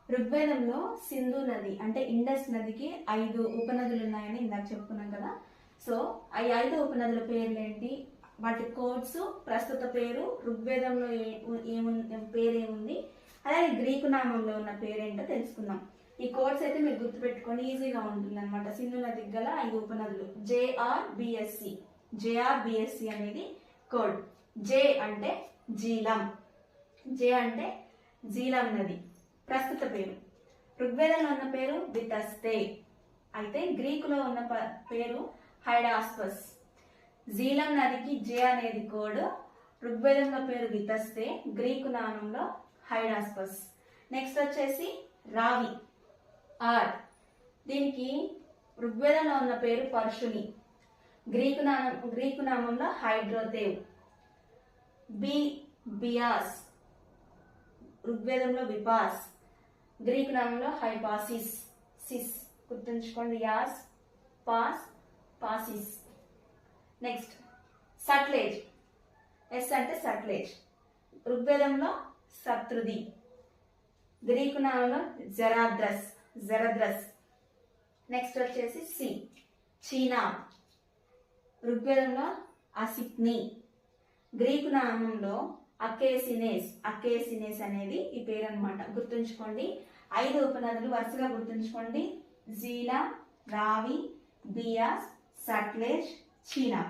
ఋగ్వేదంలో సింధు నది అంటే ఇండస్ నదికి 5 ఉపనదులు ఉన్నాయని ఇందాక చెప్పుకున్నాం కదా. సో ఆ 5 ఉపనదుల పేర్లు ఏంటి, వాటి కోడ్స్, ప్రస్తుత పేరు, ఋగ్వేదంలో పేరేముంది, అలాగే గ్రీకు నామంలో ఉన్న పేరేంటో తెలుసుకుందాం. ఈ కోడ్స్ అయితే మీరు గుర్తుపెట్టుకొని ఈజీగా ఉంటుంది అనమాట. సింధు నదికి గల 5 ఉపనదులు JRBSC. JRBSC అనేది కోడ్. జే అంటే జీలం, జే అంటే జీలం నది ప్రస్తుత పేరు. ఋగ్వేదంలో ఉన్న పేరు వితస్తే, అయితే గ్రీకులో ఉన్న పేరు హైడాస్పస్. జీలం నదికి జే అనేది కోడ్, ఋగ్వేదంలో పేరు వితస్తే, గ్రీకు నామంలో హైడాస్పస్. నెక్స్ట్ వచ్చేసి రావి, ఆర్. దీనికి ఋగ్వేదంలో ఉన్న పేరు పర్షుని, గ్రీకు నామంలో హైడ్రోతేవ్. బియాస్, ఋగ్వేదంలో విపాస్, గ్రీకు నామంలో హైపాసిస్. సిస్ గుర్తుంచుకోండి, యాస్ పాస్ పాసిస్. నెక్స్ట్ సట్లేజ్, ఎస్ అంటే సట్లేజ్, ఋగ్వేదంలో శత్రుది, గ్రీకు నామంలో జరద్రస్. నెక్స్ట్ వచ్చేసి సి, చీనా, ఋగ్వేదంలో అసిక్ని, గ్రీకు నామంలో అకేసినేస్ అనేది ఈ పేరు అనమాట. గుర్తుంచుకోండి, 5 ఉపనదులు వరుసగా గుర్తుంచుకోండి: జీలా, రావి, బియాస్, సట్లెజ్, చీనా.